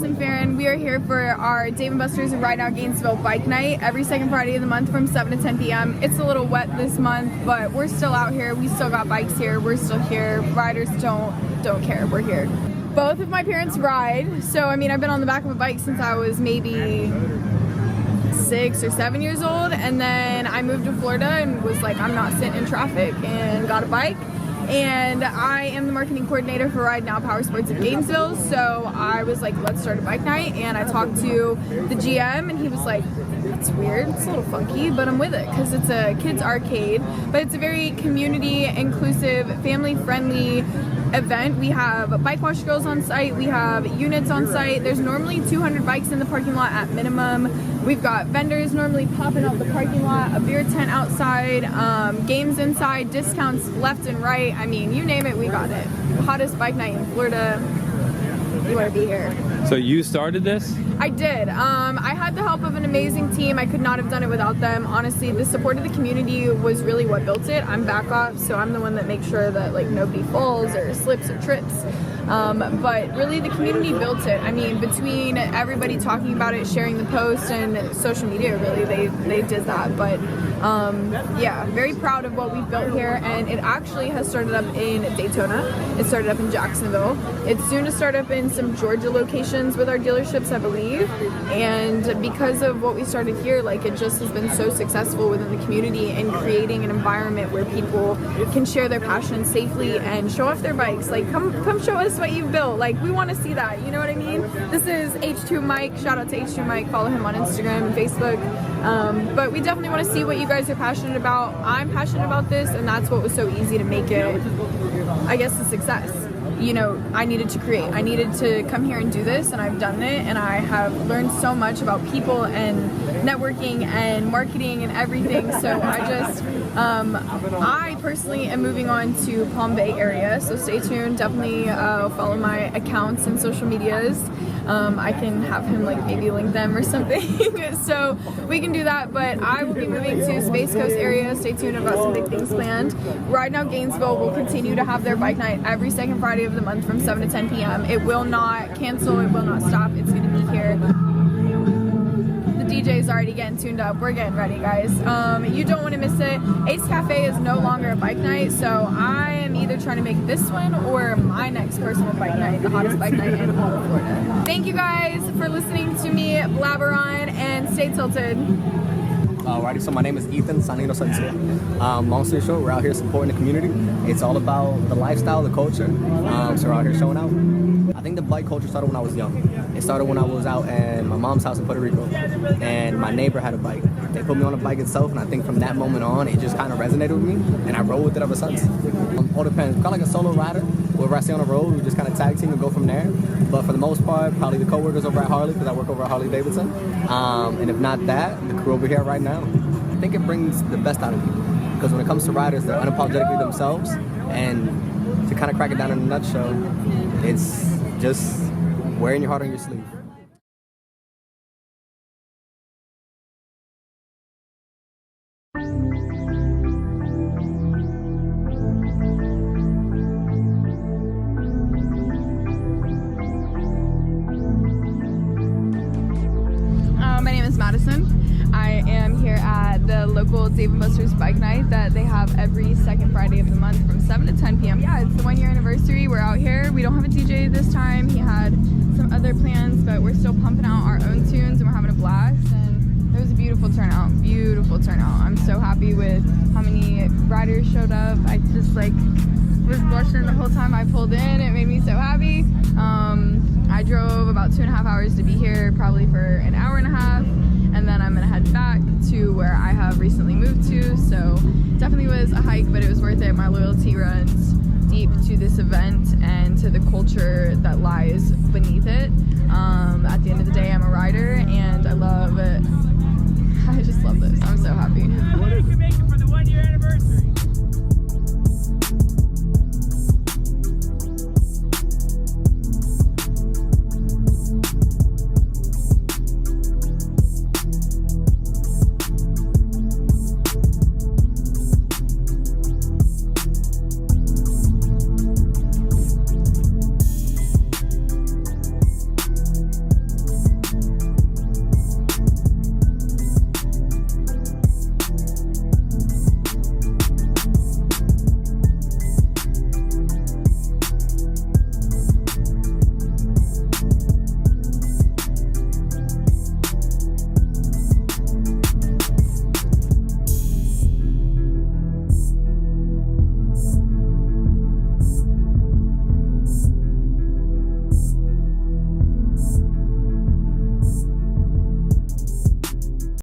Madison Farron. We are here for our Dave & Buster's and Ride Now Gainesville Bike Night every second Friday of the month from 7 to 10 p.m. It's a little wet this month, but we're still out here. We still got bikes here. We're still here. Riders don't care. We're here. Both of my parents ride, so I mean, I've been on the back of a bike since I was maybe 6 or 7 years old, and then I moved to Florida and was like, I'm not sitting in traffic, and got a bike. And I am the marketing coordinator for Ride Now Power Sports in Gainesville, so I was like, let's start a bike night. And I talked to the GM, and he was like, it's weird, it's a little funky, but I'm with it because it's a kids arcade, but it's a very community inclusive, family friendly event. We have bike wash girls on site, we have units on site. There's normally 200 bikes in the parking lot at minimum. We've got vendors normally popping out the parking lot, a beer tent outside, games inside, discounts left and right. I mean, you name it, we got it. Hottest bike night in Florida. You want to be here. So you started this? I did. I had the help of an amazing team. I could not have done it without them. Honestly, the support of the community was really what built it. I'm back off, so I'm the one that makes sure that like nobody falls or slips or trips. But really the community built it. I mean, between everybody talking about it, sharing the post, and social media, really, they did that. But yeah, very proud of what we've built here, and it actually has started up in Daytona. It started up in Jacksonville. It's soon to start up in some Georgia locations with our dealerships, I believe. And because of what we started here, like, it just has been so successful within the community and creating an environment where people can share their passion safely and show off their bikes. Like, come show us what you've built. Like, we want to see that, you know what I mean? This is H2 Mike. Shout out to H2 Mike. Follow him on Instagram and Facebook. But we definitely want to see what you guys are passionate about. I'm passionate about this, and that's what was so easy to make it, I guess, a success. You know, I needed to create. I needed to come here and do this, and I've done it, and I have learned so much about people and networking and marketing and everything. So I personally am moving on to Palm Bay area, so stay tuned. Definitely follow my accounts and social medias. I can have him like maybe link them or something so we can do that. But I will be moving to Space Coast area. Stay tuned, I've got some big things planned. Ride Now Gainesville will continue to have their bike night every second Friday of the month from 7 to 10 p.m. It will not cancel, it will not stop. It's going to be here. The DJ's already getting tuned up. We're getting ready, guys. You don't want to miss it. Ace Cafe is no longer a bike night, so I am either trying to make this one or my next personal bike night, the hottest bike night in all of Florida. Thank you guys for listening to me blabber on, and stay tilted. Alrighty, so my name is Ethan Sanino Sensei. Long story short, we're out here supporting the community. It's all about the lifestyle, the culture. So we're out here showing out. I think the bike culture started when I was young. It started when I was out at my mom's house in Puerto Rico, and my neighbor had a bike. They put me on a bike itself, and I think from that moment on, it just kind of resonated with me, and I rode with it ever since. All depends. Kind of like a solo rider. Wherever I see on the road, we just kind of tag team and go from there. But for the most part, probably the co-workers over at Harley, because I work over at Harley Davidson. And if not that, the crew over here right now. I think it brings the best out of people. Because when it comes to riders, they're unapologetically themselves. And to kind of crack it down in a nutshell, it's just wearing your heart on your sleeve. My name is Madison. I am here at the local Dave & Buster's bike night that they have every second Friday of the month from 7 to 10 p.m. Yeah, it's the 1 year anniversary. We're out here. We don't have a DJ this time. He had some other plans, but we're still pumping out our own tunes and we're having a blast. And it was a beautiful turnout. Beautiful turnout. I'm so happy with how many riders showed up. I just like was blushing the whole time I pulled in. It made me so happy. I drove about 2.5 hours to be here, probably for an hour and a half, and then I'm gonna head back to where I have recently moved to. So definitely was a hike, but it was worth it. My loyalty runs deep to this event and to the culture that lies beneath it.